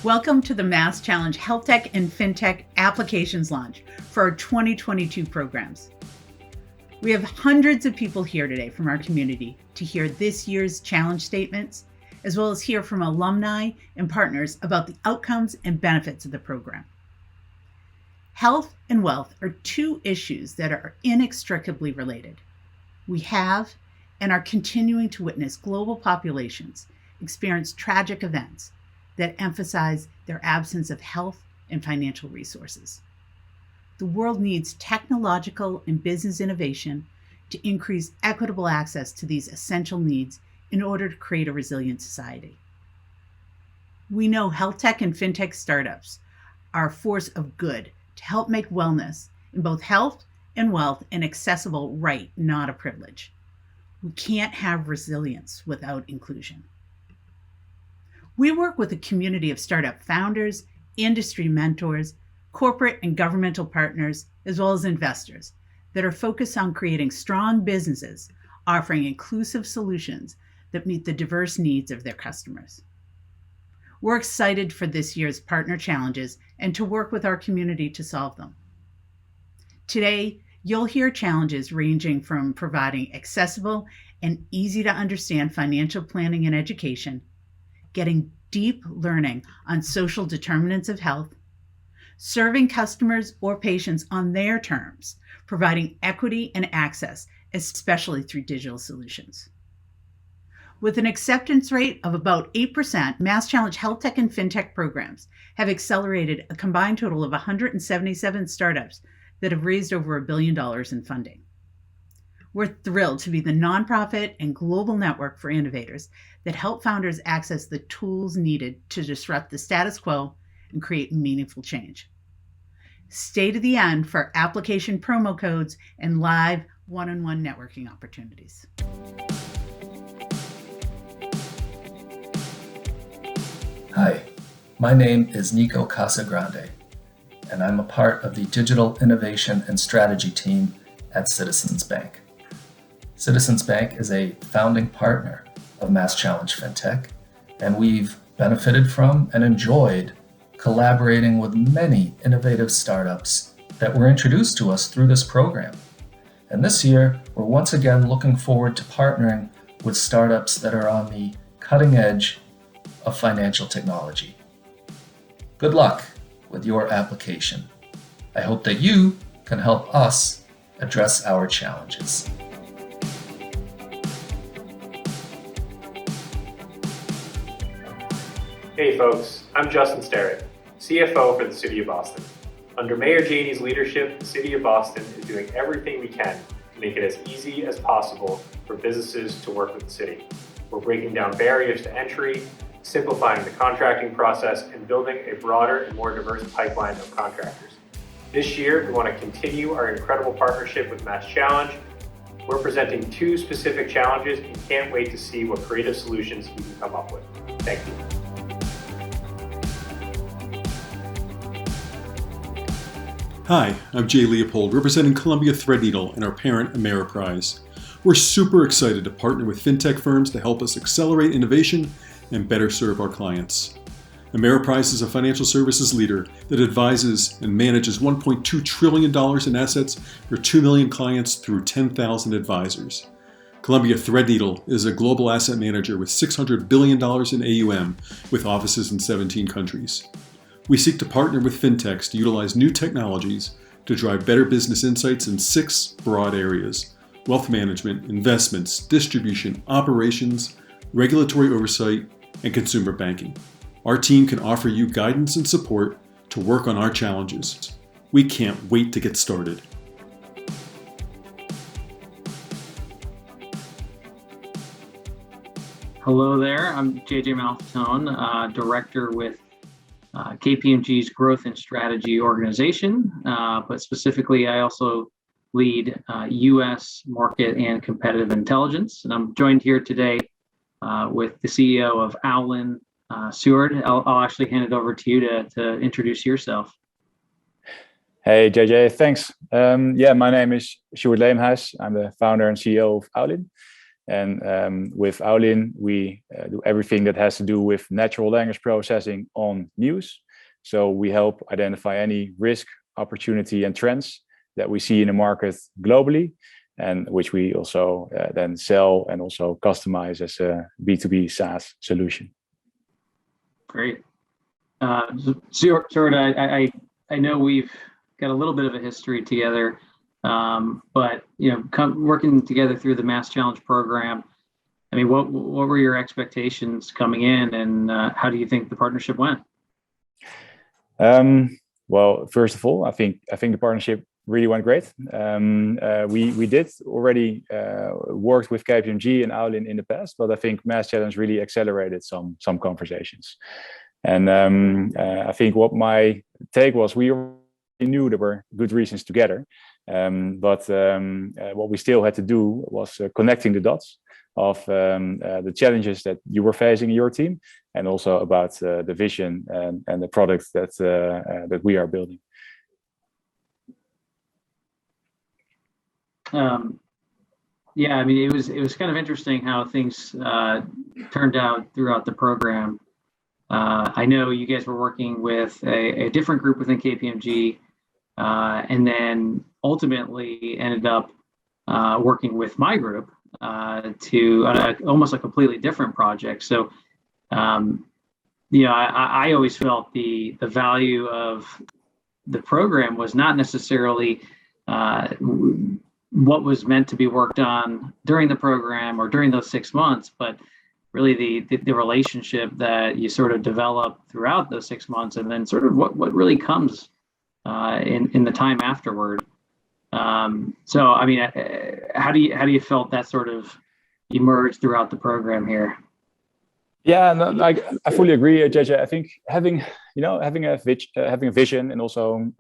Welcome to the MassChallenge HealthTech and FinTech Applications launch for our 2022 programs. We have hundreds of people here today from our community to hear this year's challenge statements, as well as hear from alumni and partners about the outcomes and benefits of the program. Health and wealth are two issues that are inextricably related. We have and are continuing to witness global populations experience tragic events that emphasize their absence of health and financial resources. The world needs technological and business innovation to increase equitable access to these essential needs in order to create a resilient society. We know health tech and fintech startups are a force of good to help make wellness in both health and wealth an accessible right, not a privilege. We can't have resilience without inclusion. We work with a community of startup founders, industry mentors, corporate and governmental partners, as well as investors that are focused on creating strong businesses offering inclusive solutions that meet the diverse needs of their customers. We're excited for this year's partner challenges and to work with our community to solve them. Today, you'll hear challenges ranging from providing accessible and easy to understand financial planning and education, getting deep learning on social determinants of health, serving customers or patients on their terms, providing equity and access, especially through digital solutions. With an acceptance rate of about 8%, MassChallenge HealthTech and FinTech programs have accelerated a combined total of 177 startups that have raised over $1 billion in funding. We're thrilled to be the nonprofit and global network for innovators that help founders access the tools needed to disrupt the status quo and create meaningful change. Stay to the end for application promo codes and live one-on-one networking opportunities. Hi, my name is Nico Casagrande, and I'm a part of the Digital Innovation and Strategy team at Citizens Bank. Citizens Bank is a founding partner of MassChallenge FinTech, and we've benefited from and enjoyed collaborating with many innovative startups that were introduced to us through this program. And this year, we're once again looking forward to partnering with startups that are on the cutting edge of financial technology. Good luck with your application. I hope that you can help us address our challenges. Hey folks, I'm Justin Sterrett, CFO for the City of Boston. Under Mayor Janey's leadership, the City of Boston is doing everything we can to make it as easy as possible for businesses to work with the city. We're breaking down barriers to entry, simplifying the contracting process, and building a broader and more diverse pipeline of contractors. This year, we want to continue our incredible partnership with MassChallenge. We're presenting two specific challenges and can't wait to see what creative solutions we can come up with. Thank you. Hi, I'm Jay Leopold, representing Columbia Threadneedle and our parent Ameriprise. We're super excited to partner with fintech firms to help us accelerate innovation and better serve our clients. Ameriprise is a financial services leader that advises and manages $1.2 trillion in assets for 2 million clients through 10,000 advisors. Columbia Threadneedle is a global asset manager with $600 billion in AUM with offices in 17 countries. We seek to partner with fintechs to utilize new technologies to drive better business insights in 6 broad areas: wealth management, investments, distribution, operations, regulatory oversight, and consumer banking. Our team can offer you guidance and support to work on our challenges. We can't wait to get started. Hello there, I'm JJ Malfatone, Director with KPMG's Growth and Strategy organization, but specifically I also lead U.S. market and competitive intelligence. And I'm joined here today with the CEO of Owlin, Seward. I'll actually hand it over to you to introduce yourself. Hey, JJ, thanks. My name is Sjoerd Leemhuis. I'm the founder and CEO of Owlin. And with Aulin, we do everything that has to do with natural language processing on news. So we help identify any risk, opportunity, and trends that we see in the market globally, and which we also then sell and also customize as a B2B SaaS solution. Great. Stuart, I know we've got a little bit of a history together, but working together through the MassChallenge program. I mean, what were your expectations coming in, and how do you think the partnership went? Well, first of all, I think the partnership really went great. We did already worked with KPMG and Aulin in the past, but I think MassChallenge really accelerated some conversations. And I think what my take was, we already knew there were good reasons together, but what we still had to do was connecting the dots of the challenges that you were facing in your team, and also about the vision and the product that we are building. Yeah, I mean, it was kind of interesting how things turned out throughout the program. I know you guys were working with a different group within KPMG, and then ultimately ended up working with my group to almost a completely different project. So, I always felt the value of the program was not necessarily what was meant to be worked on during the program or during those 6 months, but really the relationship that you sort of develop throughout those 6 months, and then sort of what really comes in the time afterward. So, I mean, how do you felt that sort of emerged throughout the program here? Yeah, no, I fully agree, JJ. I think having a vision and also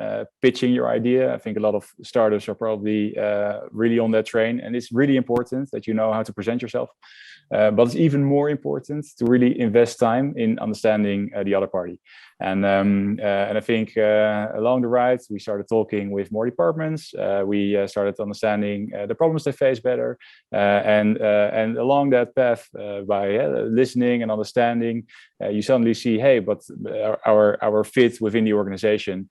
pitching your idea. I think a lot of startups are probably really on that train, and it's really important that you know how to present yourself. But it's even more important to really invest time in understanding the other party. And I think along the ride, we started talking with more departments. We started understanding the problems they face better, and along that path, by listening and understanding, you suddenly see, hey, but our fit within the organization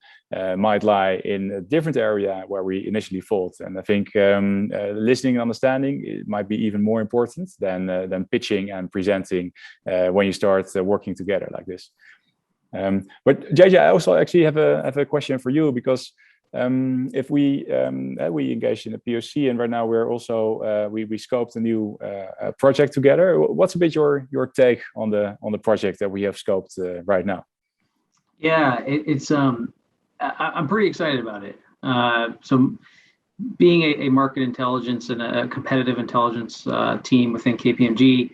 might lie in a different area where we initially thought. And I think listening and understanding, it might be even more important than pitching and presenting when you start working together like this. But JJ, I also actually have a question for you, because if we engaged in a POC, and right now we're also we scoped a new project together. What's a bit your take on the project that we have scoped right now? Yeah, it's I'm pretty excited about it. So being a market intelligence and a competitive intelligence team within KPMG,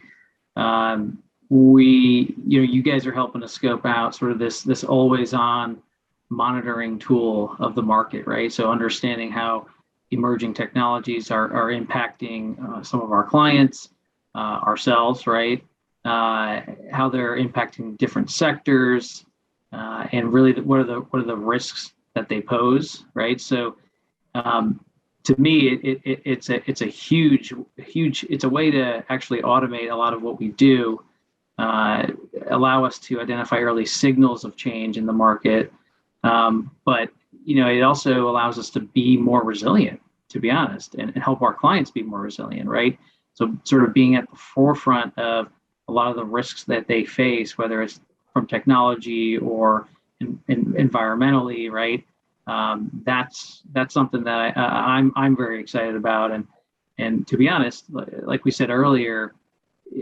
you guys are helping us scope out sort of this always on monitoring tool of the market, right? So understanding how emerging technologies are impacting some of our clients, ourselves, right? How they're impacting different sectors, and really what are the risks that they pose, right? So to me, it's a huge it's a way to actually automate a lot of what we do, allow us to identify early signals of change in the market, but it also allows us to be more resilient, to be honest, and help our clients be more resilient, right? So sort of being at the forefront of a lot of the risks that they face, whether it's from technology or environmentally, right? That's something that I'm very excited about, and to be honest, like we said earlier,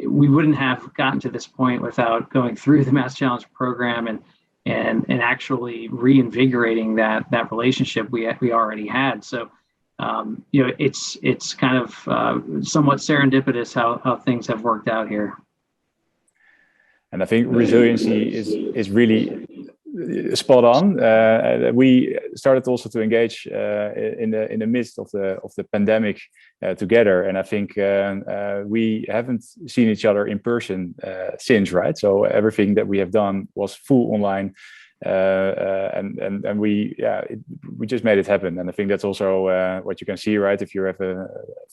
we wouldn't have gotten to this point without going through the MassChallenge program and actually reinvigorating that relationship we already had. So it's kind of somewhat serendipitous how things have worked out here. And I think resiliency is really spot on. We started also to engage in the midst of the pandemic together, and I think we haven't seen each other in person since, right? So everything that we have done was full online, and we just made it happen. And I think that's also what you can see, right? If you have a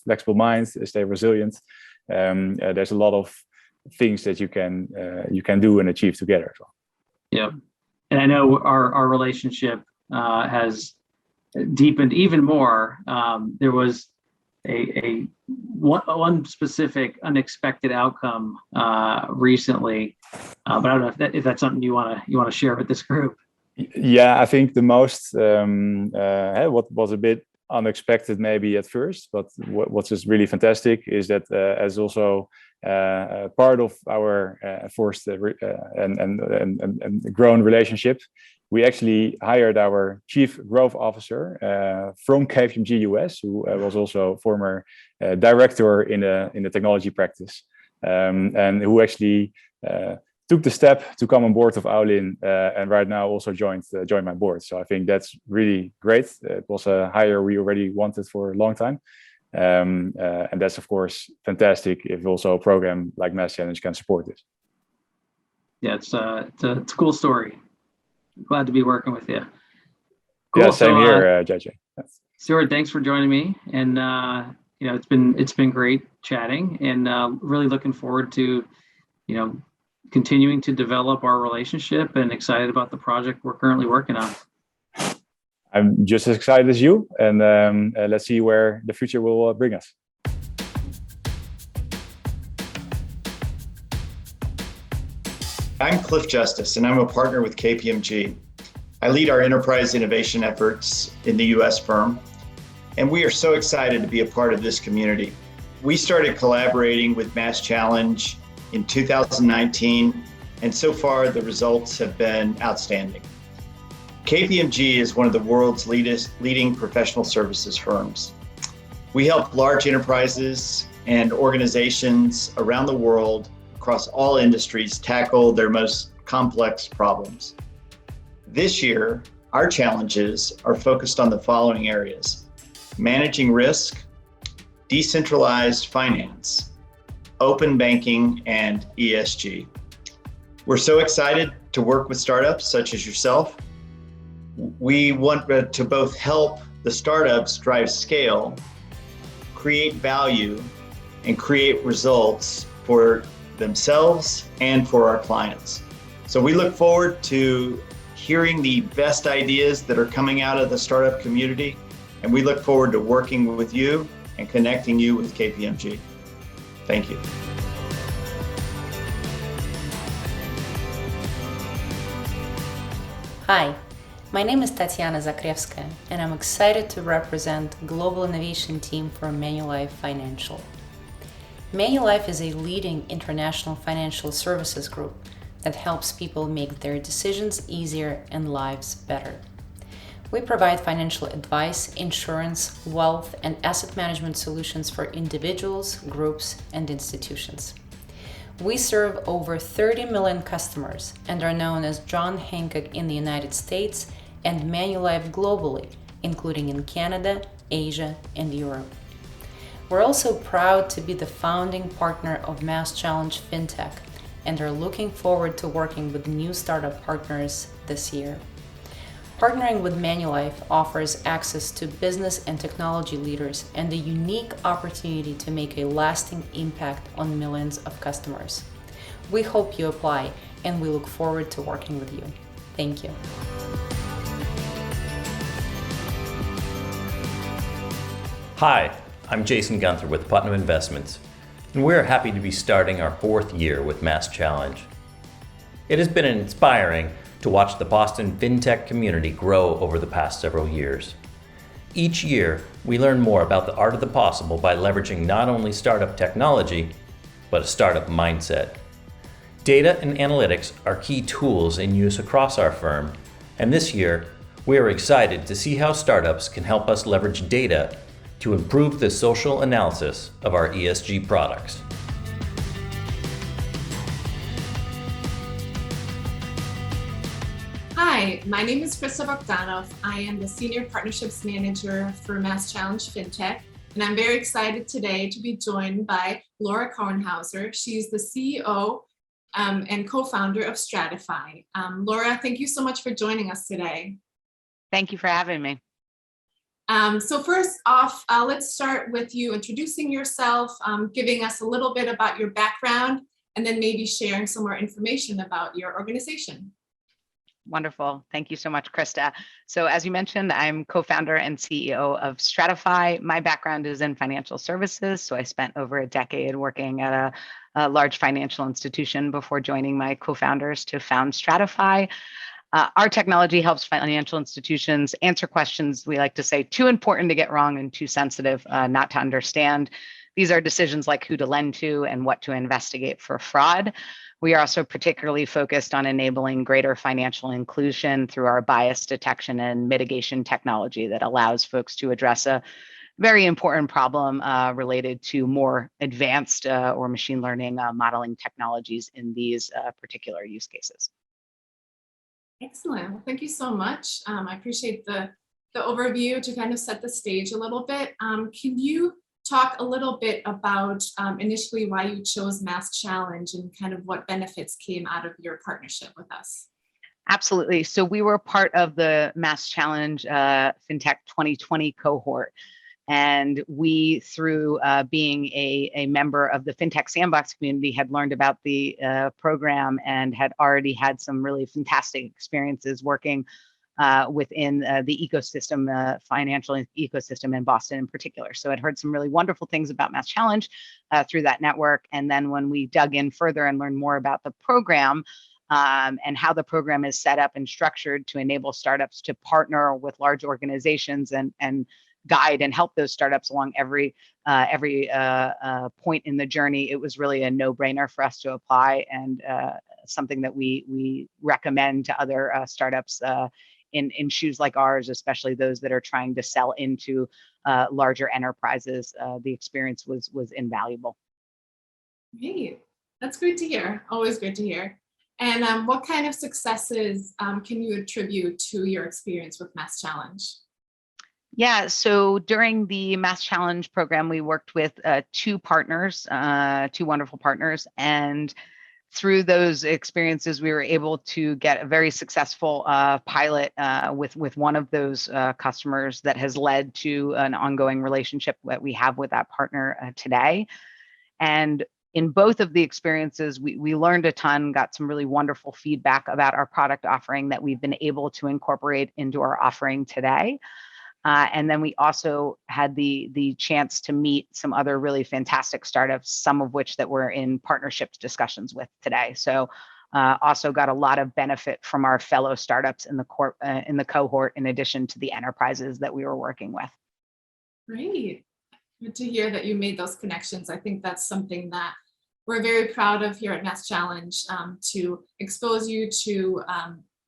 flexible mind, stay resilient. there's a lot of things that you can do and achieve together as well. Yeah, and I know our relationship has deepened even more. There was one specific unexpected outcome recently, but I don't know if that's something you want to share with this group. Yeah, I think the most what was a bit unexpected maybe at first, but what's just really fantastic is that as also part of our forced and grown relationship, we actually hired our chief growth officer from KPMG US, who was also former director in the technology practice, and who actually took the step to come on board of Aulin, and right now also joined my board. So I think that's really great. It was a hire we already wanted for a long time, and that's of course fantastic if also a program like MassChallenge can support this. Yeah, it's a cool story. Glad to be working with you. Cool. Yeah, same here, JJ. Stuart, thanks for joining me, and it's been great chatting, and really looking forward to continuing to develop our relationship, and excited about the project we're currently working on. I'm just as excited as you, and let's see where the future will bring us. I'm Cliff Justice, and I'm a partner with KPMG. I lead our enterprise innovation efforts in the US firm, and we are so excited to be a part of this community. We started collaborating with MassChallenge in 2019, and so far the results have been outstanding. KPMG is one of the world's leading professional services firms. We help large enterprises and organizations around the world across all industries tackle their most complex problems. This year, our challenges are focused on the following areas: managing risk, decentralized finance, open banking, and ESG. We're so excited to work with startups such as yourself. We want to both help the startups drive scale, create value, and create results for themselves and for our clients. So we look forward to hearing the best ideas that are coming out of the startup community, and we look forward to working with you and connecting you with KPMG. Thank you. Hi, my name is Tatiana Zakrevskaya, and I'm excited to represent Global Innovation Team for Manulife Financial. Manulife is a leading international financial services group that helps people make their decisions easier and lives better. We provide financial advice, insurance, wealth, and asset management solutions for individuals, groups, and institutions. We serve over 30 million customers and are known as John Hancock in the United States and Manulife globally, including in Canada, Asia, and Europe. We're also proud to be the founding partner of MassChallenge FinTech and are looking forward to working with new startup partners this year. Partnering with Manulife offers access to business and technology leaders and a unique opportunity to make a lasting impact on millions of customers. We hope you apply, and we look forward to working with you. Thank you. Hi, I'm Jason Gunther with Putnam Investments, and we're happy to be starting our 4th year with MassChallenge. It has been inspiring to watch the Boston FinTech community grow over the past several years. Each year, we learn more about the art of the possible by leveraging not only startup technology, but a startup mindset. Data and analytics are key tools in use across our firm, and this year, we are excited to see how startups can help us leverage data to improve the social analysis of our ESG products. Hi, my name is Krista Bogdanov. I am the Senior Partnerships Manager for MassChallenge FinTech, and I'm very excited today to be joined by Laura Kornhauser. She's the CEO and co-founder of Stratify. Laura, thank you so much for joining us today. Thank you for having me. So first off, let's start with you introducing yourself, giving us a little bit about your background, and then maybe sharing some more information about your organization. Wonderful. Thank you so much, Krista. So as you mentioned, I'm co-founder and CEO of Stratify. My background is in financial services. So I spent over a decade working at a large financial institution before joining my co-founders to found Stratify. Our technology helps financial institutions answer questions, we like to say, too important to get wrong and too sensitive not to understand. These are decisions like who to lend to and what to investigate for fraud. We are also particularly focused on enabling greater financial inclusion through our bias detection and mitigation technology that allows folks to address a very important problem related to more advanced or machine learning modeling technologies in these particular use cases. Excellent. Well, thank you so much. I appreciate the overview to kind of set the stage a little bit. Can you talk a little bit about initially why you chose MassChallenge and kind of what benefits came out of your partnership with us? Absolutely. So we were part of the MassChallenge FinTech 2020 cohort. And we, through being a member of the FinTech Sandbox community, had learned about the program and had already had some really fantastic experiences working within the ecosystem, financial ecosystem in Boston in particular. So I'd heard some really wonderful things about MassChallenge through that network. And then when we dug in further and learned more about the program, and how the program is set up and structured to enable startups to partner with large organizations and guide and help those startups along every point in the journey, it was really a no-brainer for us to apply, and something that we recommend to other startups in shoes like ours, especially those that are trying to sell into larger enterprises. The experience was invaluable. Great. That's great to hear. Always great to hear. And what kind of successes can you attribute to your experience with MassChallenge? Yeah, so during the MassChallenge program, we worked with two partners, two wonderful partners, and through those experiences, we were able to get a very successful pilot with one of those customers that has led to an ongoing relationship that we have with that partner today. And in both of the experiences, we learned a ton, got some really wonderful feedback about our product offering that we've been able to incorporate into our offering today. And then we also had the chance to meet some other really fantastic startups, some of which that we're in partnerships discussions with today. So also got a lot of benefit from our fellow startups in the cohort, in addition to the enterprises that we were working with. Great. Good to hear that you made those connections. I think that's something that we're very proud of here at MassChallenge, to expose you to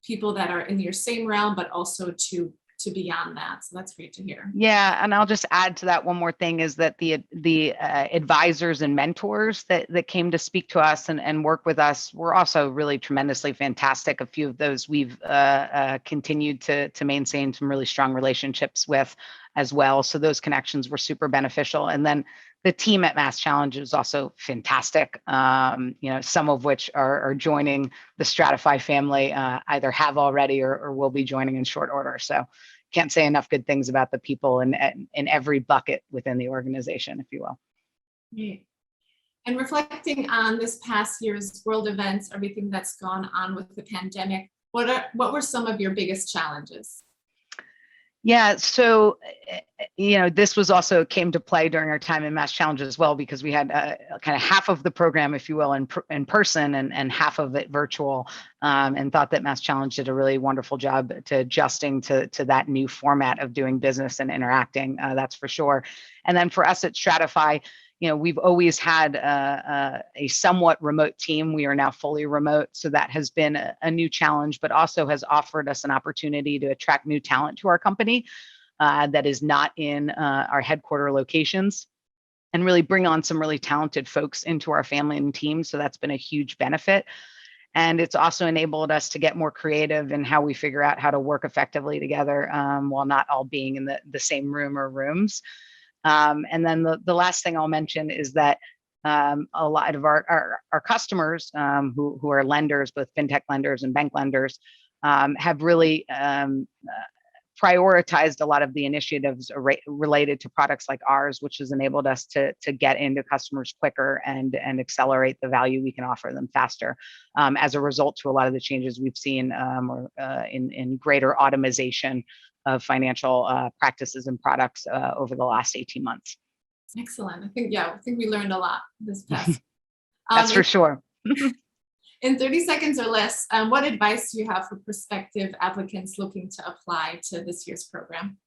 people that are in your same realm, but also to beyond that. So that's great to hear. Yeah, and I'll just add to that one more thing, is that the advisors and mentors that came to speak to us and work with us were also really tremendously fantastic. A few of those we've continued to maintain some really strong relationships with as well. So those connections were super beneficial. And then the team at MassChallenge is also fantastic. Some of which are joining the Stratify family, either have already or will be joining in short order. So can't say enough good things about the people in every bucket within the organization, if you will. Great. And reflecting on this past year's world events, everything that's gone on with the pandemic, what were some of your biggest challenges? Yeah, so this was also came to play during our time in MassChallenge as well, because we had kind of half of the program, if you will, in person and half of it virtual, and thought that MassChallenge did a really wonderful job to adjusting to that new format of doing business and interacting. That's for sure. And then for us at Stratify, we've always had a somewhat remote team. We are now fully remote. So that has been a new challenge, but also has offered us an opportunity to attract new talent to our company that is not in our headquarter locations, and really bring on some really talented folks into our family and team. So that's been a huge benefit. And it's also enabled us to get more creative in how we figure out how to work effectively together while not all being in the same room or rooms. And then the last thing I'll mention is that a lot of our customers who are lenders, both fintech lenders and bank lenders, have really prioritized a lot of the initiatives related to products like ours, which has enabled us to get into customers quicker and accelerate the value we can offer them faster. As a result to a lot of the changes we've seen in greater automation of financial practices and products over the last 18 months. Excellent. I think we learned a lot this past. That's for sure. In 30 seconds or less, what advice do you have for prospective applicants looking to apply to this year's program?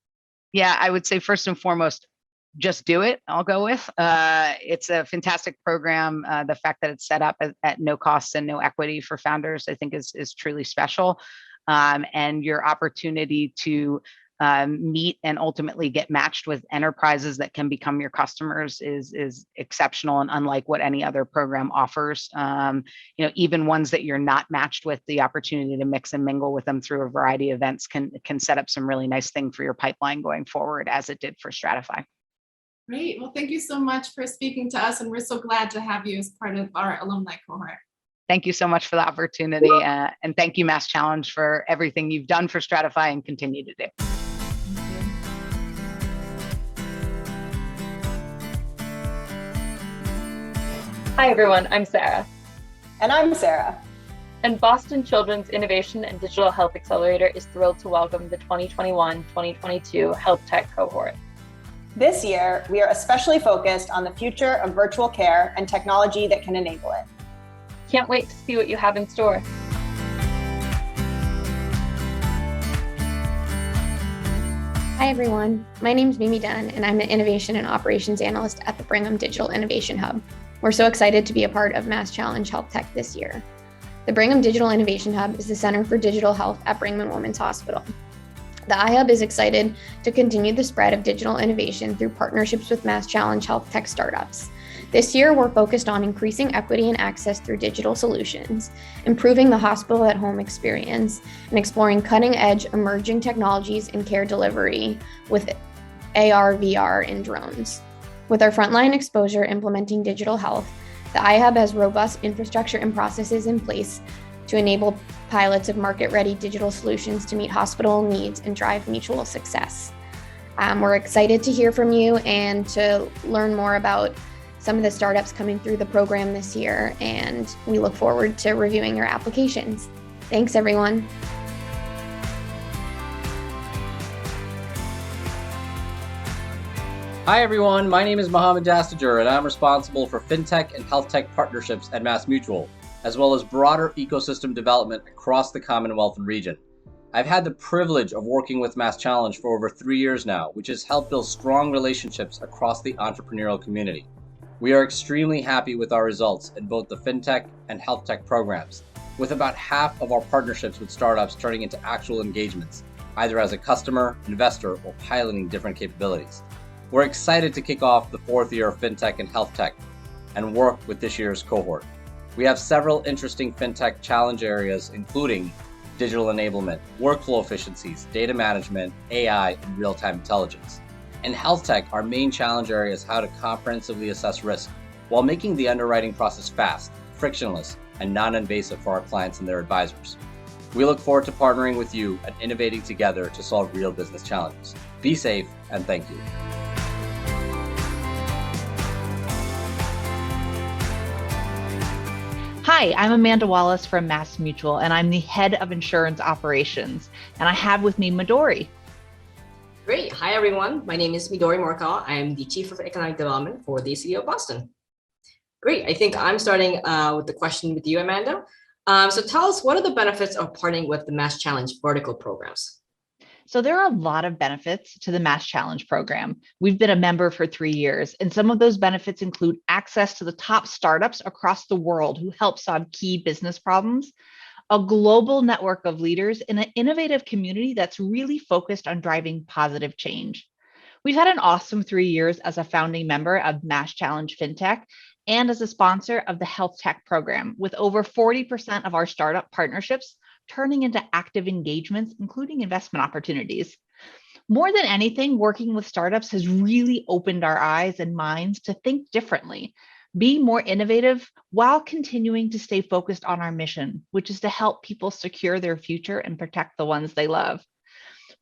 Yeah, I would say first and foremost, just do it. I'll go with. It's a fantastic program. The fact that it's set up at no cost and no equity for founders, I think is truly special. And your opportunity to meet and ultimately get matched with enterprises that can become your customers is exceptional and unlike what any other program offers. Even ones that you're not matched with, the opportunity to mix and mingle with them through a variety of events can set up some really nice thing for your pipeline going forward, as it did for Stratify. Great. Well, thank you so much for speaking to us, and we're so glad to have you as part of our alumni cohort. Thank you so much for the opportunity, and thank you, MassChallenge, for everything you've done for Stratify and continue to do. Hi everyone, I'm Sarah. And I'm Sarah. And Boston Children's Innovation and Digital Health Accelerator is thrilled to welcome the 2021-2022 HealthTech cohort. This year, we are especially focused on the future of virtual care and technology that can enable it. Can't wait to see what you have in store. Hi everyone, my name is Mimi Dunn and I'm an Innovation and Operations Analyst at the Brigham Digital Innovation Hub. We're so excited to be a part of MassChallenge HealthTech this year. The Brigham Digital Innovation Hub is the Center for Digital Health at Brigham and Women's Hospital. The iHub is excited to continue the spread of digital innovation through partnerships with MassChallenge HealthTech startups. This year, we're focused on increasing equity and access through digital solutions, improving the hospital at home experience, and exploring cutting-edge emerging technologies in care delivery with AR, VR, and drones. With our frontline exposure implementing digital health, the iHub has robust infrastructure and processes in place to enable pilots of market-ready digital solutions to meet hospital needs and drive mutual success. We're excited to hear from you and to learn more about some of the startups coming through the program this year, and we look forward to reviewing your applications. Thanks, everyone. Hi everyone, my name is Mohammed Dastager and I'm responsible for FinTech and HealthTech partnerships at MassMutual, as well as broader ecosystem development across the Commonwealth and region. I've had the privilege of working with MassChallenge for over 3 years now, which has helped build strong relationships across the entrepreneurial community. We are extremely happy with our results in both the FinTech and HealthTech programs, with about half of our partnerships with startups turning into actual engagements, either as a customer, investor, or piloting different capabilities. We're excited to kick off the 4th year of FinTech and HealthTech and work with this year's cohort. We have several interesting FinTech challenge areas, including digital enablement, workflow efficiencies, data management, AI, and real-time intelligence. In HealthTech, our main challenge area is how to comprehensively assess risk while making the underwriting process fast, frictionless, and non-invasive for our clients and their advisors. We look forward to partnering with you and innovating together to solve real business challenges. Be safe, and thank you. Hi, I'm Amanda Wallace from MassMutual, and I'm the head of insurance operations. And I have with me Midori. Great. Hi, everyone. My name is Midori Morikawa. I'm the Chief of Economic Development for the City of Boston. Great. I think I'm starting with the question with you, Amanda. So tell us, what are the benefits of partnering with the MassChallenge vertical programs? So there are a lot of benefits to the MassChallenge program. We've been a member for 3 years, and some of those benefits include access to the top startups across the world who help solve key business problems, a global network of leaders, and an innovative community that's really focused on driving positive change. We've had an awesome 3 years as a founding member of MassChallenge FinTech and as a sponsor of the HealthTech program, with over 40% of our startup partnerships turning into active engagements, including investment opportunities. More than anything, working with startups has really opened our eyes and minds to think differently, be more innovative while continuing to stay focused on our mission, which is to help people secure their future and protect the ones they love.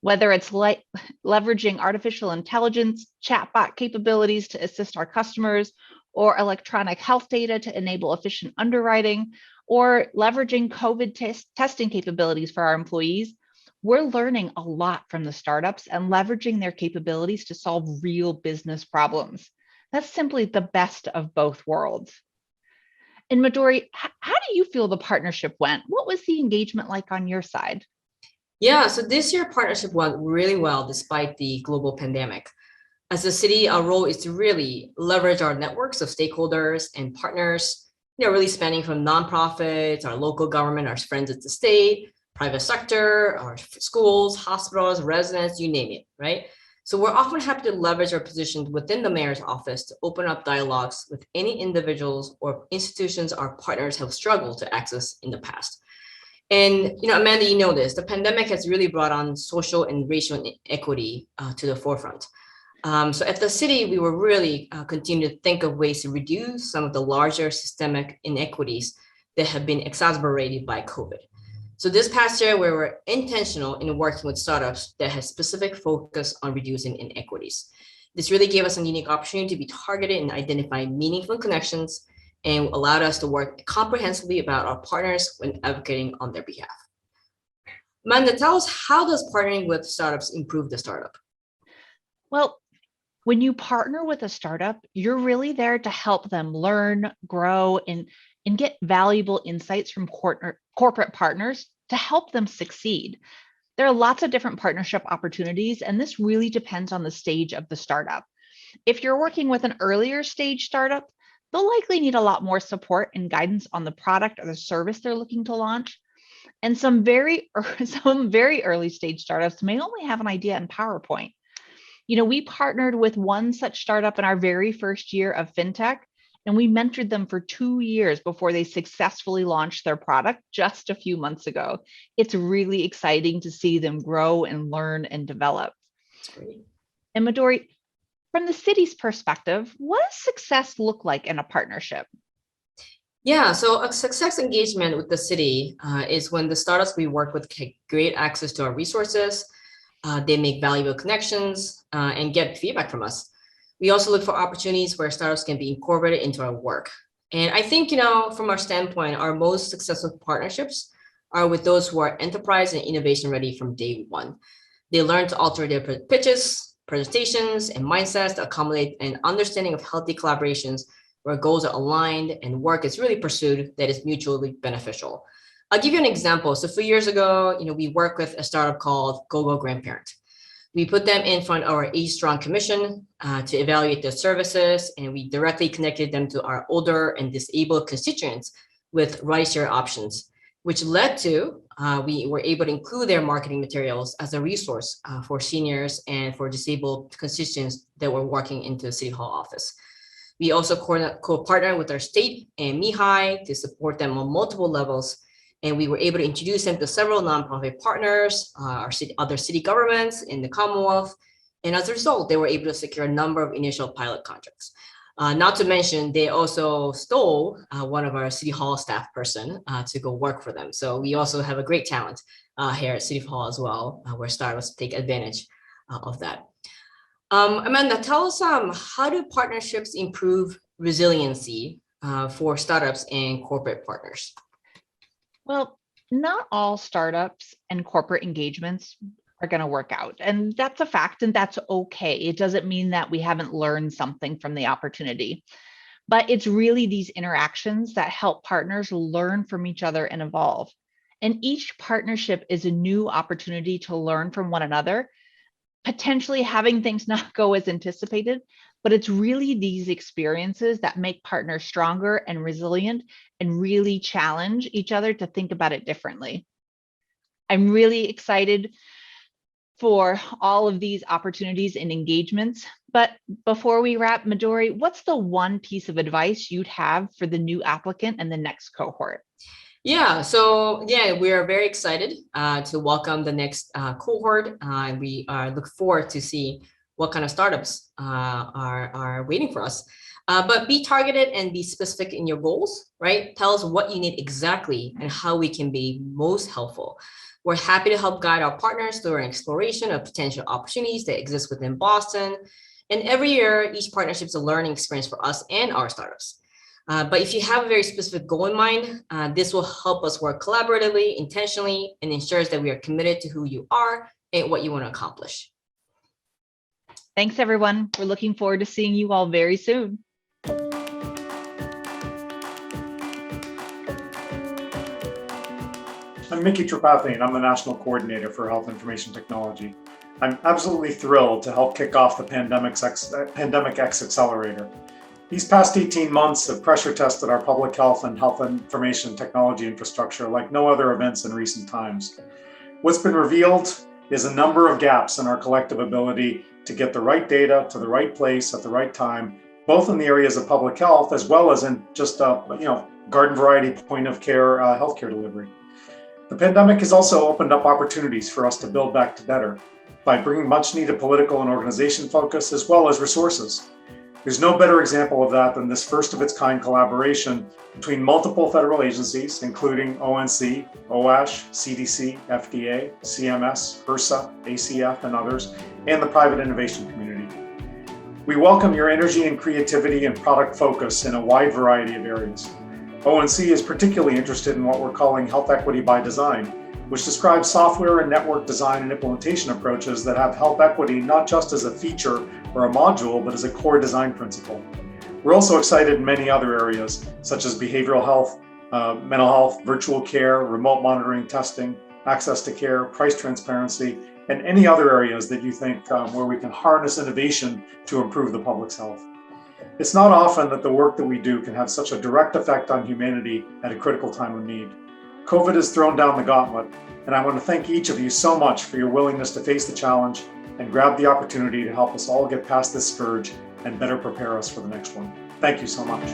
whether it's like leveraging artificial intelligence, chatbot capabilities to assist our customers, or electronic health data to enable efficient underwriting, or leveraging COVID testing capabilities for our employees. We're learning a lot from the startups and leveraging their capabilities to solve real business problems. That's simply the best of both worlds. And Midori, how do you feel the partnership went? What was the engagement like on your side? Yeah, so this year partnership went really well despite the global pandemic. As a city, our role is to really leverage our networks of stakeholders and partners, really spanning from nonprofits, our local government, our friends at the state, private sector, our schools, hospitals, residents, you name it, right? So we're often happy to leverage our position within the mayor's office to open up dialogues with any individuals or institutions our partners have struggled to access in the past. And Amanda, you know this, the pandemic has really brought on social and racial inequity to the forefront. So at the city, we were really continuing to think of ways to reduce some of the larger systemic inequities that have been exacerbated by COVID. So this past year, we were intentional in working with startups that had specific focus on reducing inequities. This really gave us a unique opportunity to be targeted and identify meaningful connections and allowed us to work comprehensively about our partners when advocating on their behalf. Amanda, tell us, how does partnering with startups improve the startup? Well, when you partner with a startup, you're really there to help them learn, grow, and get valuable insights from corporate partners to help them succeed. There are lots of different partnership opportunities, and this really depends on the stage of the startup. If you're working with an earlier stage startup, they'll likely need a lot more support and guidance on the product or the service they're looking to launch. And some very early stage startups may only have an idea in PowerPoint. We partnered with one such startup in our very first year of FinTech, and we mentored them for 2 years before they successfully launched their product just a few months ago. It's really exciting to see them grow and learn and develop. That's great. And Midori, from the city's perspective, what does success look like in a partnership? Yeah, so a success engagement with the city is when the startups we work with get great access to our resources, they make valuable connections and get feedback from us. We also look for opportunities where startups can be incorporated into our work. And I think, from our standpoint, our most successful partnerships are with those who are enterprise and innovation ready from day one. They learn to alter their pitches, presentations, and mindsets to accommodate an understanding of healthy collaborations where goals are aligned and work is really pursued that is mutually beneficial. I'll give you an example. So a few years ago, we worked with a startup called GoGo Grandparent. We put them in front of our Age Strong Commission to evaluate their services, and we directly connected them to our older and disabled constituents with rideshare options, which led to we were able to include their marketing materials as a resource for seniors and for disabled constituents that were working into the City Hall office. We also co-partnered with our state and MIHI to support them on multiple levels. And we were able to introduce them to several nonprofit partners, other city governments in the Commonwealth. And as a result, they were able to secure a number of initial pilot contracts. Not to mention, they also stole one of our City Hall staff person to go work for them. So we also have a great talent here at City Hall as well, where startups take advantage of that. Amanda, tell us how do partnerships improve resiliency for startups and corporate partners? Well, not all startups and corporate engagements are going to work out. And that's a fact, and that's okay. It doesn't mean that we haven't learned something from the opportunity. But it's really these interactions that help partners learn from each other and evolve. And each partnership is a new opportunity to learn from one another, potentially having things not go as anticipated, but it's really these experiences that make partners stronger and resilient and really challenge each other to think about it differently. I'm really excited for all of these opportunities and engagements. But before we wrap, Midori, what's the one piece of advice you'd have for the new applicant and the next cohort? Yeah, so we are very excited to welcome the next cohort. We look forward to see what kind of startups are waiting for us. But be targeted and be specific in your goals, right? Tell us what you need exactly and how we can be most helpful. We're happy to help guide our partners through an exploration of potential opportunities that exist within Boston. And every year, each partnership is a learning experience for us and our startups. But if you have a very specific goal in mind, this will help us work collaboratively, intentionally, and ensures that we are committed to who you are and what you want to accomplish. Thanks, everyone. We're looking forward to seeing you all very soon. I'm Mickey Tripathi, and I'm the National Coordinator for Health Information Technology. I'm absolutely thrilled to help kick off the Pandemic X Accelerator. These past 18 months have pressure tested our public health and health information technology infrastructure like no other events in recent times. What's been revealed is a number of gaps in our collective ability to get the right data to the right place at the right time, both in the areas of public health as well as in just garden variety point of care healthcare delivery. The pandemic has also opened up opportunities for us to build back to better by bringing much needed political and organization focus as well as resources. There's no better example of that than this first of its kind collaboration between multiple federal agencies, including ONC, OASH, CDC, FDA, CMS, HRSA, ACF, and others, and the private innovation community. We welcome your energy and creativity and product focus in a wide variety of areas. ONC is particularly interested in what we're calling health equity by design, which describes software and network design and implementation approaches that have health equity not just as a feature or a module, but as a core design principle. We're also excited in many other areas, such as behavioral health, mental health, virtual care, remote monitoring, testing, access to care, price transparency, and any other areas that you think where we can harness innovation to improve the public's health. It's not often that the work that we do can have such a direct effect on humanity at a critical time of need. COVID has thrown down the gauntlet, and I want to thank each of you so much for your willingness to face the challenge and grab the opportunity to help us all get past this scourge and better prepare us for the next one. Thank you so much.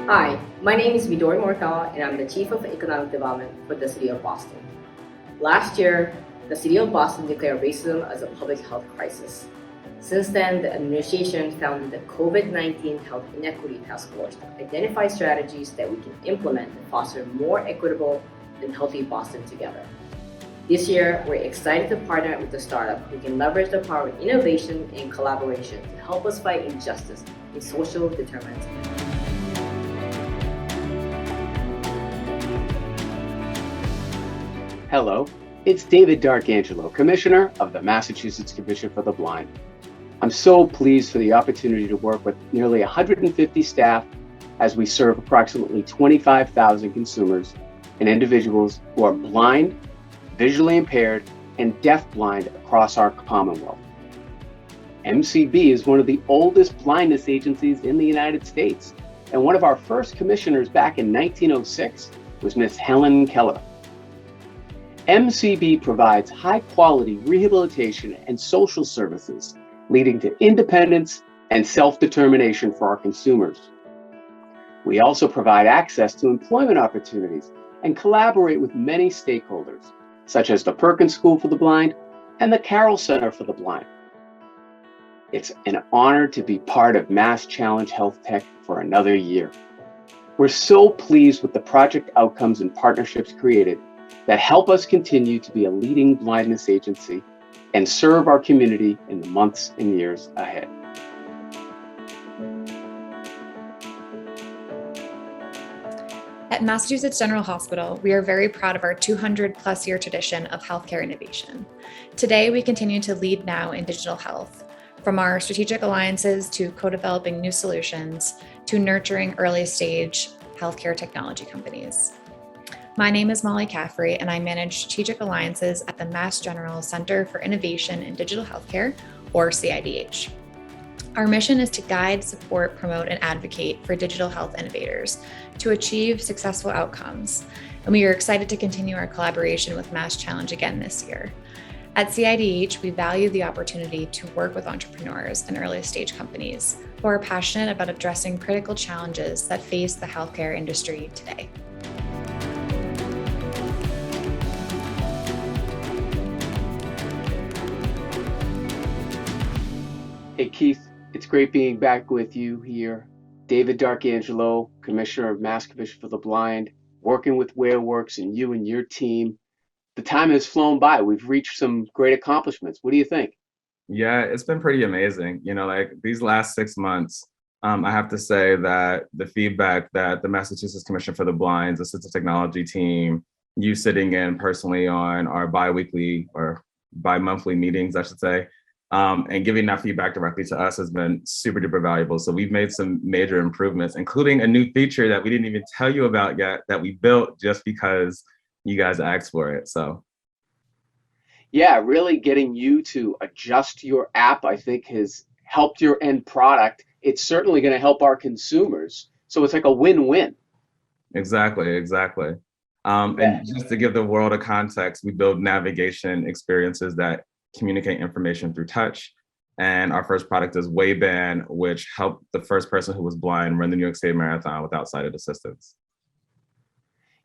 Hi, my name is Midori Morikawa, and I'm the Chief of Economic Development for the City of Boston. Last year, the City of Boston declared racism as a public health crisis. Since then, the administration founded the COVID-19 Health Inequity Task Force to identify strategies that we can implement to foster more equitable and healthy Boston together. This year, we're excited to partner with a startup who can leverage the power of innovation and collaboration to help us fight injustice and social determinism. Hello, it's David D'Arcangelo, Commissioner of the Massachusetts Commission for the Blind. I'm so pleased for the opportunity to work with nearly 150 staff as we serve approximately 25,000 consumers and individuals who are blind, visually impaired, and deafblind across our Commonwealth. MCB is one of the oldest blindness agencies in the United States, and one of our first commissioners back in 1906 was Miss Helen Keller. MCB provides high-quality rehabilitation and social services, leading to independence and self-determination for our consumers. We also provide access to employment opportunities and collaborate with many stakeholders, such as the Perkins School for the Blind and the Carroll Center for the Blind. It's an honor to be part of MassChallenge HealthTech for another year. We're so pleased with the project outcomes and partnerships created that help us continue to be a leading blindness agency and serve our community in the months and years ahead. At Massachusetts General Hospital, we are very proud of our 200+ year tradition of healthcare innovation. Today, we continue to lead now in digital health, from our strategic alliances to co-developing new solutions to nurturing early stage healthcare technology companies. My name is Molly Caffrey, and I manage strategic alliances at the Mass General Center for Innovation in Digital Healthcare, or CIDH. Our mission is to guide, support, promote, and advocate for digital health innovators to achieve successful outcomes. And we are excited to continue our collaboration with MassChallenge again this year. At CIDH, we value the opportunity to work with entrepreneurs and early stage companies who are passionate about addressing critical challenges that face the healthcare industry today. Hey Keith, it's great being back with you here David D'Arcangelo, Commissioner of Mass Commission for the Blind, working with WhaleWorks and you and your team. The time has flown by. We've reached some great accomplishments. What do you think? Yeah, it's been pretty amazing. Like these last 6 months, I have to say that the feedback that the Massachusetts Commission for the Blind's assistive technology team, you sitting in personally on our bi-weekly or bi-monthly meetings, I should say, and giving that feedback directly to us has been super duper valuable. So we've made some major improvements, including a new feature that we didn't even tell you about yet that we built just because you guys asked for it. So Yeah, really getting you to adjust your app, I think, has helped your end product. It's certainly going to help our consumers. So it's like a win-win. exactly. And just to give the world a context, we build navigation experiences that communicate information through touch. And our first product is Wayband, which helped the first person who was blind run the New York State Marathon without sighted assistance.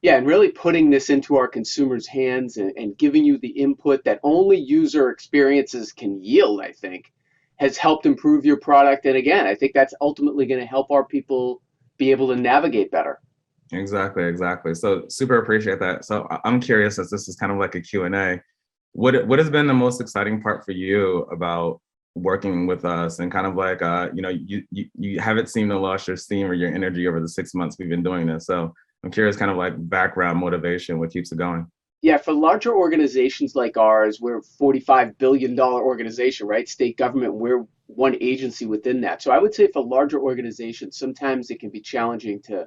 Yeah, and really putting this into our consumers' hands and giving you the input that only user experiences can yield, I think, has helped improve your product. And again, I think that's ultimately going to help our people be able to navigate better. Exactly. So super appreciate that. So I'm curious, as this is kind of like a Q&A, what has been the most exciting part for you about working with us, and kind of like you haven't seemed to lose your steam or your energy over the 6 months we've been doing this. So I'm curious, kind of like background motivation, what keeps it going? Yeah, for larger organizations like ours, we're a $45 billion organization, right? State government, we're one agency within that. So I would say for larger organizations, sometimes it can be challenging to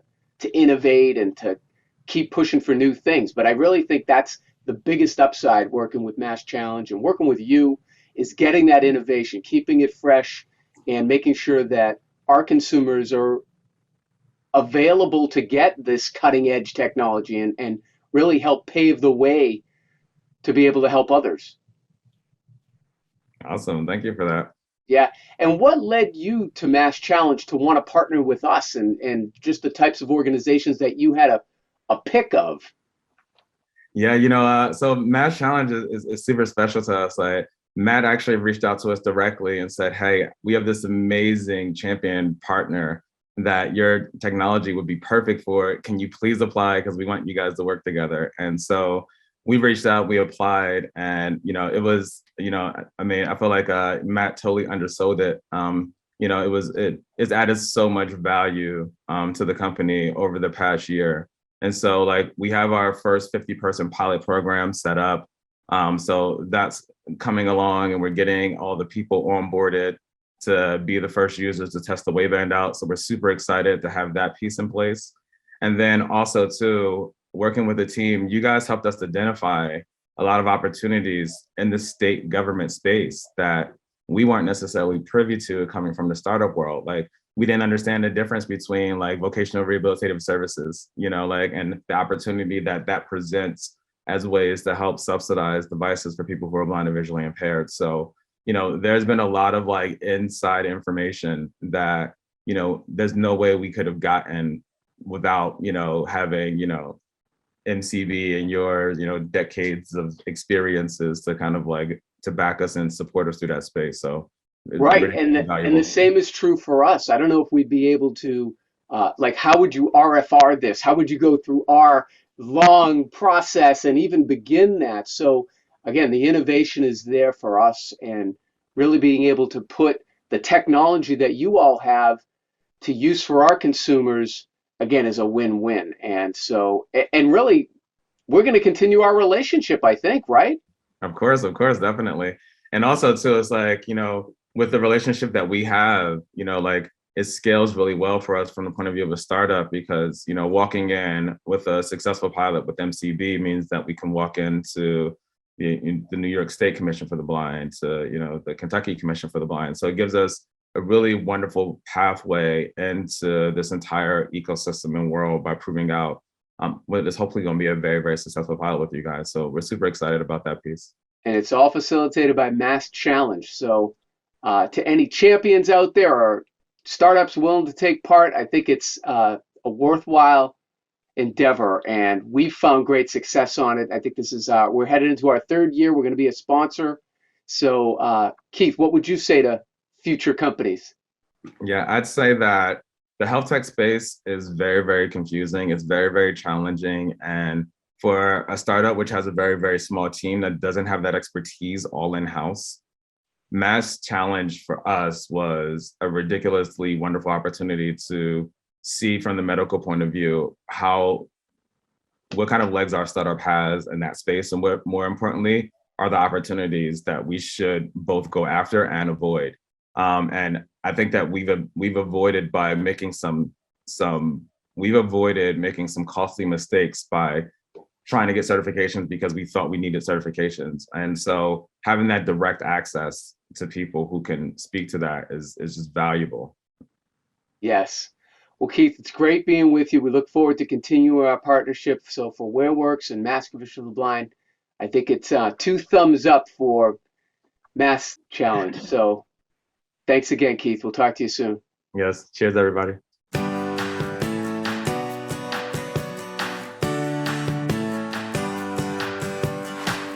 innovate and to keep pushing for new things. But I really think that's the biggest upside working with MassChallenge and working with you, is getting that innovation, keeping it fresh, and making sure that our consumers are available to get this cutting edge technology and really help pave the way to be able to help others. Awesome. Thank you for that. Yeah. And what led you to MassChallenge to want to partner with us, and just the types of organizations that you had a pick of? Yeah, so MassChallenge is super special to us. Like Matt actually reached out to us directly and said, hey, we have this amazing champion partner that your technology would be perfect for. Can you please apply? Because we want you guys to work together. And so we reached out, we applied, and it was, I feel like Matt totally undersold it. It's added so much value to the company over the past year. And so like we have our first 50-person pilot program set up. So that's coming along, and we're getting all the people onboarded to be the first users to test the Wayband out. So we're super excited to have that piece in place. And then also too, working with the team, you guys helped us identify a lot of opportunities in the state government space that we weren't necessarily privy to coming from the startup world. Like we didn't understand the difference between like vocational rehabilitative services, and the opportunity that presents as ways to help subsidize devices for people who are blind and visually impaired. So there's been a lot of like inside information that, there's no way we could have gotten without, having, MCB and your, decades of experiences to kind of like to back us and support us through that space. So right. Really and the same is true for us. I don't know if we'd be able to, how would you RFR this? How would you go through our long process and even begin that? So again, the innovation is there for us, and really being able to put the technology that you all have to use for our consumers, again, is a win-win. And so, and really, we're going to continue our relationship, I think, right? Of course, definitely. And also too, it's like, with the relationship that we have, like it scales really well for us from the point of view of a startup, because, walking in with a successful pilot with MCB means that we can walk into the New York State Commission for the Blind, to, the Kentucky Commission for the Blind. So it gives us a really wonderful pathway into this entire ecosystem and world by proving out what is hopefully going to be a very, very successful pilot with you guys. So we're super excited about that piece. And it's all facilitated by MassChallenge. So to any champions out there or startups willing to take part, I think it's a worthwhile endeavor, and we've found great success on it. I think this is we're headed into our third year. We're going to be a sponsor. So Keith, what would you say to future companies? Yeah, I'd say that the health tech space is very, very confusing. It's very, very challenging. And for a startup which has a very, very small team that doesn't have that expertise all in-house, MassChallenge for us was a ridiculously wonderful opportunity to see from the medical point of view what kind of legs our startup has in that space, and what more importantly are the opportunities that we should both go after and avoid. And I think that we've avoided making some costly mistakes by trying to get certifications because we thought we needed certifications. And so having that direct access to people who can speak to that is just valuable. Yes. Well, Keith, it's great being with you. We look forward to continuing our partnership. So for WearWorks and Mass for the Blind, I think it's 2 thumbs up for MassChallenge. So thanks again, Keith. We'll talk to you soon. Yes. Cheers, everybody.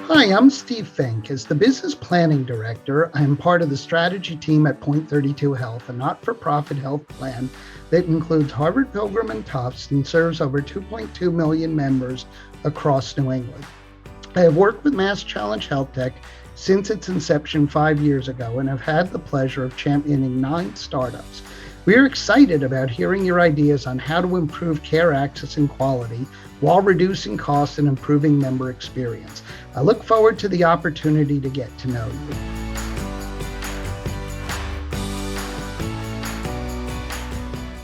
Hi, I'm Steve Fink. As the Business Planning Director, I'm part of the strategy team at Point 32 Health, a not-for-profit health plan that includes Harvard Pilgrim and Tufts and serves over 2.2 million members across New England. I have worked with MassChallenge HealthTech since its inception 5 years ago and have had the pleasure of championing 9 startups. We are excited about hearing your ideas on how to improve care access and quality while reducing costs and improving member experience. I look forward to the opportunity to get to know you.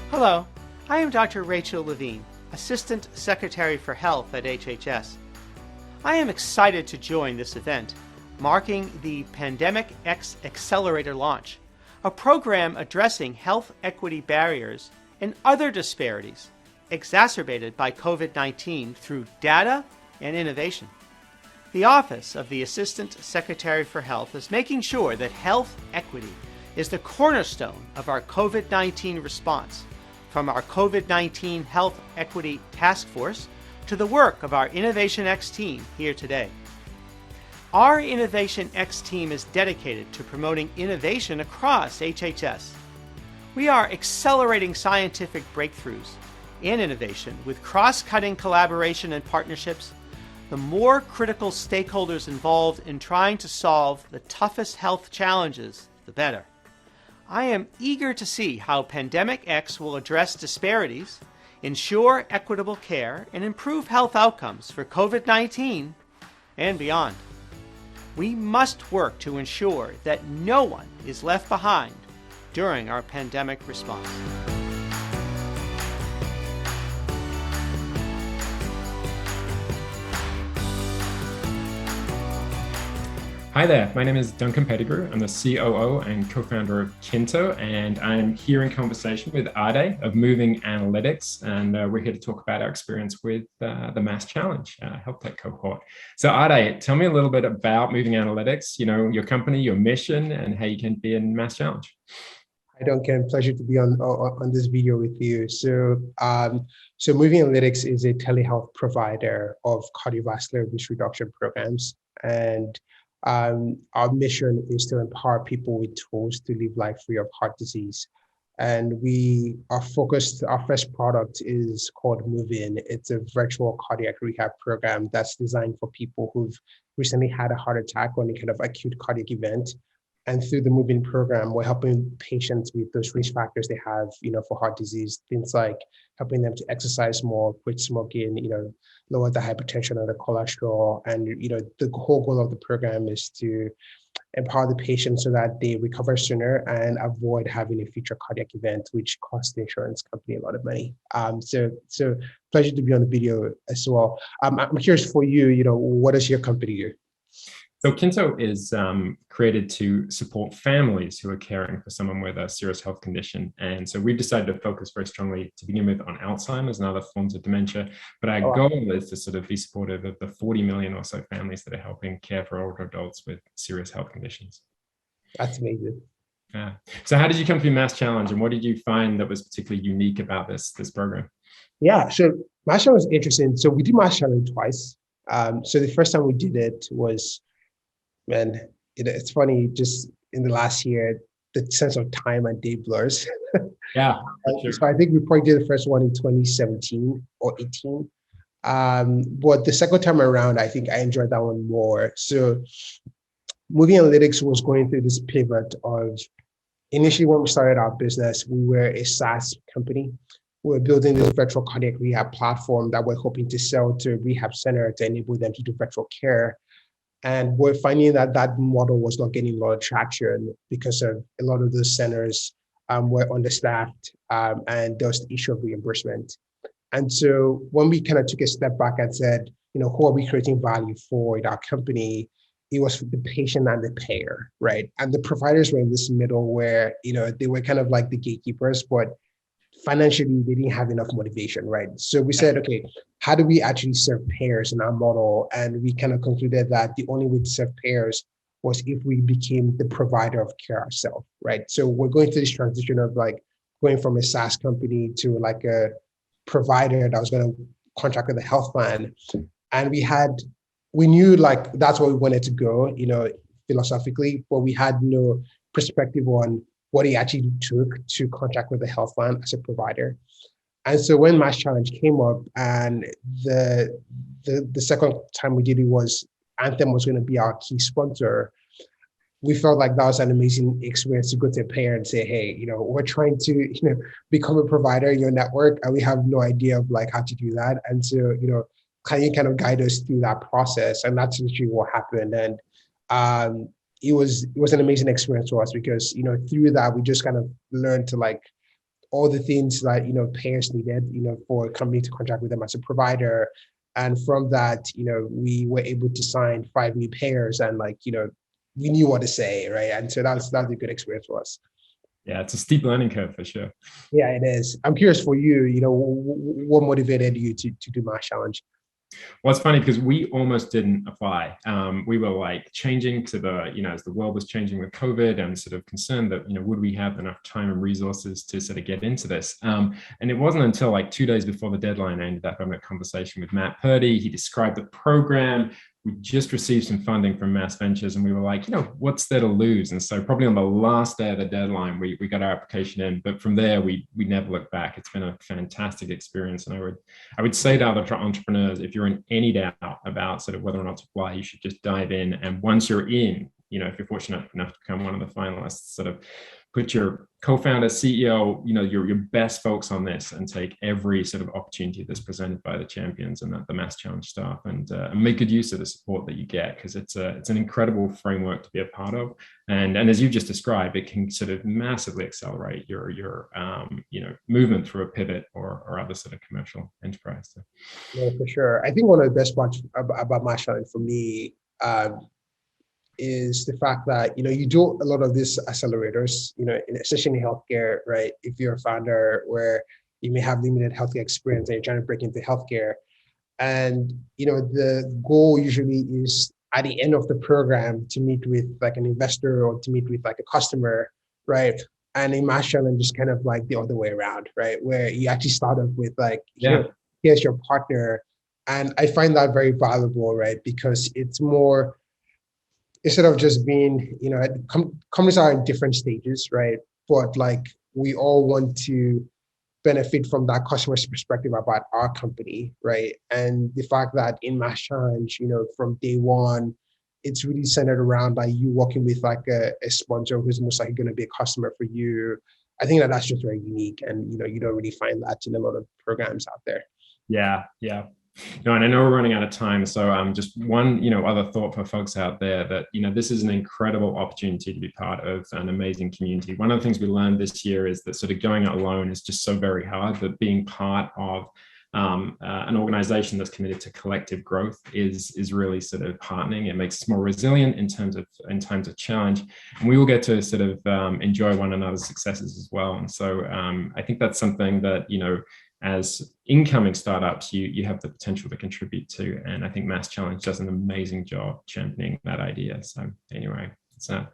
Hello, I am Dr. Rachel Levine, Assistant Secretary for Health at HHS. I am excited to join this event, marking the Pandemic X Accelerator launch, a program addressing health equity barriers and other disparities exacerbated by COVID-19 through data and innovation. The Office of the Assistant Secretary for Health is making sure that health equity is the cornerstone of our COVID-19 response, from our COVID-19 Health Equity Task Force to the work of our Innovation X team here today. Our Innovation X team is dedicated to promoting innovation across HHS. We are accelerating scientific breakthroughs and innovation with cross-cutting collaboration and partnerships. The more critical stakeholders involved in trying to solve the toughest health challenges, the better. I am eager to see how Pandemic X will address disparities, ensure equitable care, and improve health outcomes for COVID-19 and beyond. We must work to ensure that no one is left behind during our pandemic response. Hi there, my name is Duncan Pettigrew. I'm the COO and co-founder of Kinto, and I'm here in conversation with Ade of Moving Analytics, and we're here to talk about our experience with the MassChallenge HealthTech cohort. So Ade, tell me a little bit about Moving Analytics, your company, your mission, and how you can be in MassChallenge. Hi Duncan, pleasure to be on this video with you. So Moving Analytics is a telehealth provider of cardiovascular risk reduction programs, and our mission is to empower people with tools to live life free of heart disease. And we are focused, our first product is called Move-In. It's a virtual cardiac rehab program that's designed for people who've recently had a heart attack or any kind of acute cardiac event. And through the Move-In program, we're helping patients with those risk factors they have, for heart disease, things like helping them to exercise more, quit smoking, lower the hypertension or the cholesterol. And, the whole goal of the program is to empower the patient so that they recover sooner and avoid having a future cardiac event, which costs the insurance company a lot of money. So pleasure to be on the video as well. I'm curious for you, what does your company do? So Kinto is created to support families who are caring for someone with a serious health condition. And so we've decided to focus very strongly to begin with on Alzheimer's and other forms of dementia. But our goal is to sort of be supportive of the 40 million or so families that are helping care for older adults with serious health conditions. That's amazing. Yeah. So how did you come to MassChallenge, and what did you find that was particularly unique about this program? Yeah, so MassChallenge was interesting. So we did MassChallenge twice. So the first time we did it was, man, it's funny, just in the last year, the sense of time and day blurs. Yeah, sure. So I think we probably did the first one in 2017 or 18. But the second time around, I think I enjoyed that one more. So movie analytics was going through this pivot of, initially when we started our business, we were a SaaS company. We were building this virtual cardiac rehab platform that we're hoping to sell to a rehab center to enable them to do virtual care. And we're finding that that model was not getting a lot of traction because of a lot of those centers were understaffed, and there was the issue of reimbursement. And so when we kind of took a step back and said, who are we creating value for in our company? It was the patient and the payer, right? And the providers were in this middle where, they were kind of like the gatekeepers, but financially they didn't have enough motivation, right? So we said, okay, how do we actually serve payers in our model? And we kind of concluded that the only way to serve payers was if we became the provider of care ourselves, right? So we're going through this transition of like going from a SaaS company to like a provider that was going to contract with a health plan. And we knew like that's where we wanted to go, philosophically, but we had no perspective on what it actually took to contract with the health plan as a provider. And so when MassChallenge came up, and the second time we did it was Anthem was going to be our key sponsor, we felt like that was an amazing experience to go to a payer and say, hey, we're trying to, become a provider in your network, and we have no idea of like how to do that. And so, can you kind of guide us through that process? And that's literally what happened. And it was an amazing experience for us because, through that, we just kind of learned to like all the things that, payers needed, for a company to contract with them as a provider. And from that, we were able to sign 5 new payers, and like, we knew what to say, right? And so that's a good experience for us. Yeah, it's a steep learning curve for sure. Yeah, it is. I'm curious for you, what motivated you to do MassChallenge? Well, it's funny because we almost didn't apply. We were like changing to the, as the world was changing with COVID, and sort of concerned that, would we have enough time and resources to sort of get into this? And it wasn't until like 2 days before the deadline I ended up having a conversation with Matt Purdy. He described the program. We just received some funding from Mass Ventures, and we were like, what's there to lose? And so probably on the last day of the deadline, we got our application in, but from there, we never looked back. It's been a fantastic experience. And I would say to other entrepreneurs, if you're in any doubt about sort of whether or not to apply, you should just dive in. And once you're in, if you're fortunate enough to become one of the finalists, sort of put your co-founder, CEO, your best folks on this, and take every sort of opportunity that's presented by the champions and the MassChallenge staff, and make good use of the support that you get, because it's an incredible framework to be a part of. And as you've just described, it can sort of massively accelerate your movement through a pivot or other sort of commercial enterprise. So. Yeah, for sure. I think one of the best parts about MassChallenge for me is the fact that, you do a lot of these accelerators, especially in healthcare, right? If you're a founder where you may have limited healthcare experience and you're trying to break into healthcare, and, the goal usually is at the end of the program to meet with like an investor or to meet with like a customer, right? And in MassChallenge is kind of like the other way around, right? Where you actually start off with like, here's your partner. And I find that very valuable, right? Because it's more, instead of just being, companies are in different stages, right? But like, we all want to benefit from that customer's perspective about our company, right? And the fact that in MassChallenge, from day one, it's really centered around like you working with like a sponsor who's most likely going to be a customer for you. I think that's just very unique, and you don't really find that in a lot of programs out there. Yeah. No, and I know we're running out of time, so just one, other thought for folks out there that, this is an incredible opportunity to be part of an amazing community. One of the things we learned this year is that sort of going it alone is just so very hard, but being part of an organization that's committed to collective growth is really sort of heartening. It makes us more resilient in times of challenge, and we will get to sort of enjoy one another's successes as well. And so I think that's something that, as incoming startups, you have the potential to contribute to. And I think MassChallenge does an amazing job championing that idea. So anyway, I'm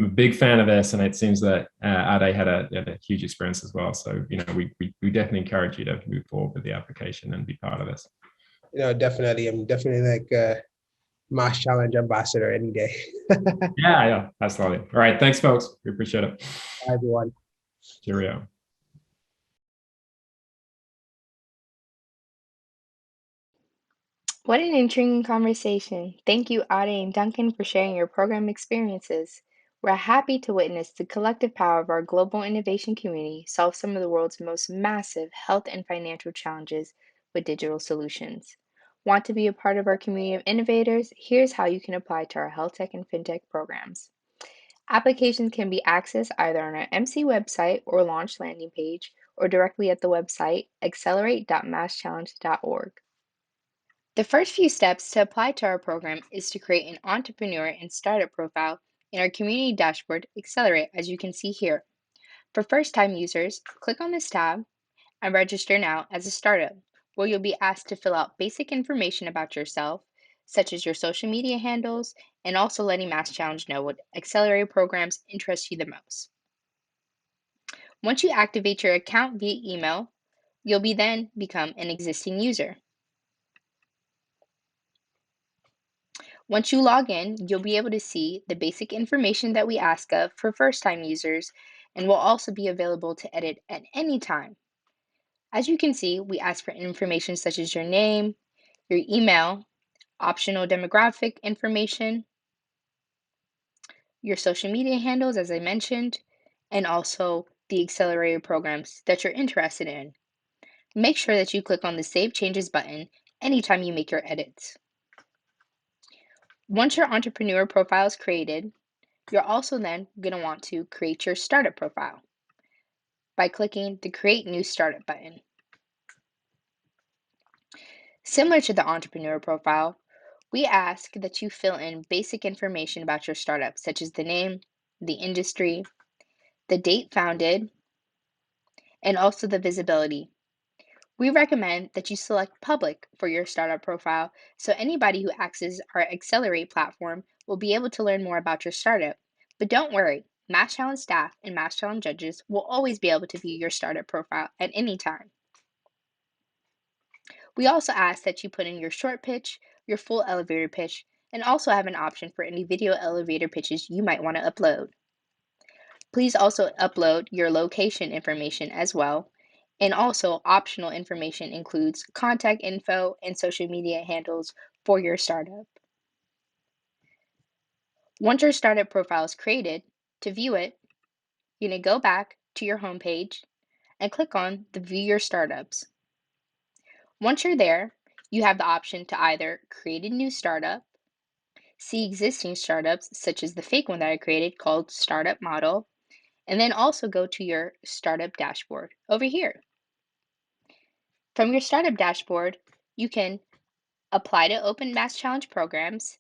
a big fan of this, and it seems that Ade had a huge experience as well. So, we definitely encourage you to move forward with the application and be part of this. Definitely. I'm definitely like MassChallenge ambassador any day. Yeah, absolutely. All right, thanks, folks. We appreciate it. Bye, everyone. Cheerio. What an intriguing conversation. Thank you, Ade and Duncan, for sharing your program experiences. We're happy to witness the collective power of our global innovation community solve some of the world's most massive health and financial challenges with digital solutions. Want to be a part of our community of innovators? Here's how you can apply to our HealthTech and FinTech programs. Applications can be accessed either on our MC website or launch landing page, or directly at the website accelerate.masschallenge.org. The first few steps to apply to our program is to create an entrepreneur and startup profile in our community dashboard, Accelerate, as you can see here. For first-time users, click on this tab and register now as a startup, where you'll be asked to fill out basic information about yourself, such as your social media handles, and also letting MassChallenge know what Accelerate programs interest you the most. Once you activate your account via email, you'll then become an existing user. Once you log in, you'll be able to see the basic information that we ask of for first-time users and will also be available to edit at any time. As you can see, we ask for information such as your name, your email, optional demographic information, your social media handles, as I mentioned, and also the accelerator programs that you're interested in. Make sure that you click on the Save Changes button anytime you make your edits. Once your entrepreneur profile is created, you're also then going to want to create your startup profile by clicking the Create New Startup button. Similar to the entrepreneur profile, we ask that you fill in basic information about your startup, such as the name, the industry, the date founded, and also the visibility. We recommend that you select Public for your startup profile so anybody who accesses our Accelerate platform will be able to learn more about your startup. But don't worry, MassChallenge staff and MassChallenge judges will always be able to view your startup profile at any time. We also ask that you put in your short pitch, your full elevator pitch, and also have an option for any video elevator pitches you might want to upload. Please also upload your location information as well. And also, optional information includes contact info and social media handles for your startup. Once your startup profile is created, to view it, you're going to go back to your homepage and click on the View Your Startups. Once you're there, you have the option to either create a new startup, see existing startups, such as the fake one that I created called Startup Model, and then also go to your startup dashboard over here. From your startup dashboard, you can apply to open MassChallenge programs.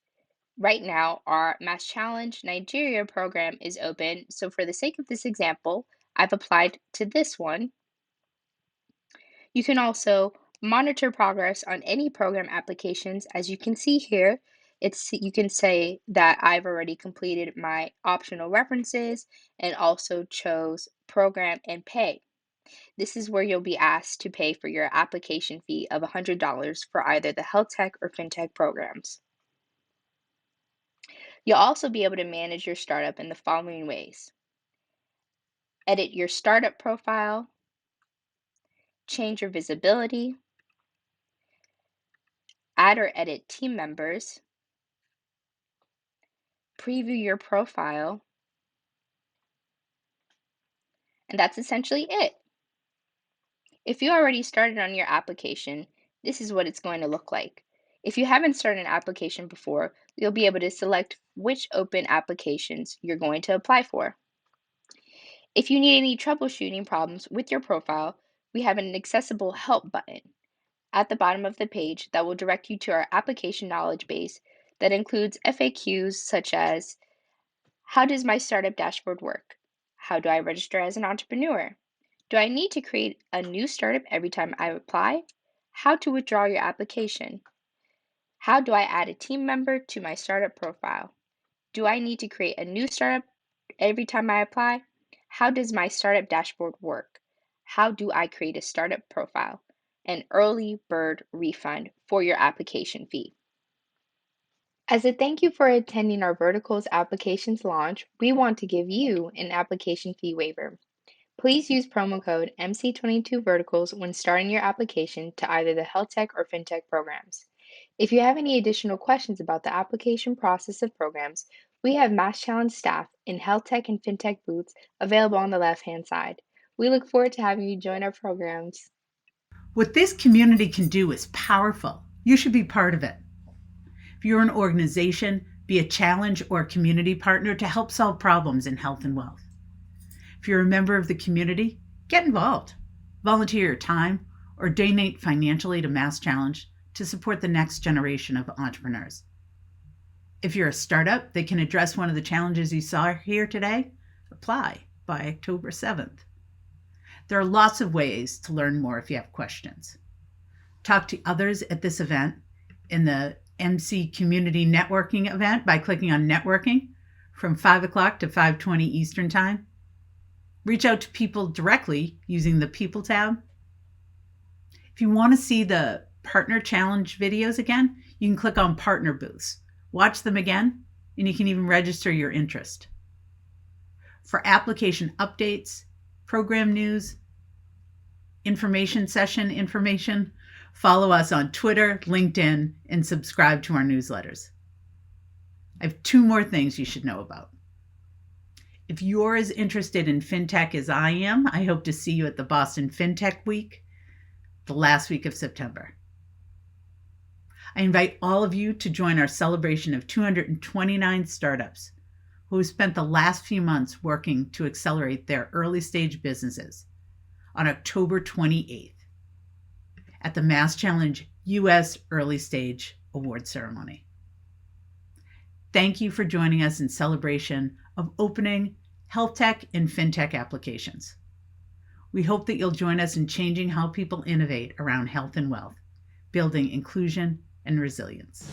Right now, our MassChallenge Nigeria program is open, so for the sake of this example, I've applied to this one. You can also monitor progress on any program applications. As you can see here, you can say that I've already completed my optional references and also chose program and pay. This is where you'll be asked to pay for your application fee of $100 for either the HealthTech or FinTech programs. You'll also be able to manage your startup in the following ways: edit your startup profile, change your visibility, add or edit team members, preview your profile, and that's essentially it. If you already started on your application, this is what it's going to look like. If you haven't started an application before, you'll be able to select which open applications you're going to apply for. If you need any troubleshooting problems with your profile, we have an accessible help button at the bottom of the page that will direct you to our application knowledge base that includes FAQs such as: how does my startup dashboard work? How do I register as an entrepreneur? Do I need to create a new startup every time I apply? How to withdraw your application? How do I add a team member to my startup profile? Do I need to create a new startup every time I apply? How does my startup dashboard work? How do I create a startup profile? An early bird refund for your application fee. As a thank you for attending our Verticals applications launch, we want to give you an application fee waiver. Please use promo code MC22Verticals when starting your application to either the HealthTech or FinTech programs. If you have any additional questions about the application process of programs, we have MassChallenge staff in HealthTech and FinTech booths available on the left-hand side. We look forward to having you join our programs. What this community can do is powerful. You should be part of it. If you're an organization, be a challenge or a community partner to help solve problems in health and wealth. If you're a member of the community, get involved. Volunteer your time or donate financially to MassChallenge to support the next generation of entrepreneurs. If you're a startup that can address one of the challenges you saw here today, apply by October 7th. There are lots of ways to learn more if you have questions. Talk to others at this event in the MC Community Networking event by clicking on Networking from 5 o'clock to 5:20 Eastern Time. Reach out to people directly using the People tab. If you want to see the Partner Challenge videos again, you can click on Partner Booths. Watch them again, and you can even register your interest. For application updates, program news, information session information, follow us on Twitter, LinkedIn, and subscribe to our newsletters. I have 2 more things you should know about. If you're as interested in FinTech as I am, I hope to see you at the Boston FinTech Week, the last week of September. I invite all of you to join our celebration of 229 startups who have spent the last few months working to accelerate their early stage businesses on October 28th at the MassChallenge US Early Stage Award Ceremony. Thank you for joining us in celebration of opening HealthTech and FinTech applications. We hope that you'll join us in changing how people innovate around health and wealth, building inclusion and resilience.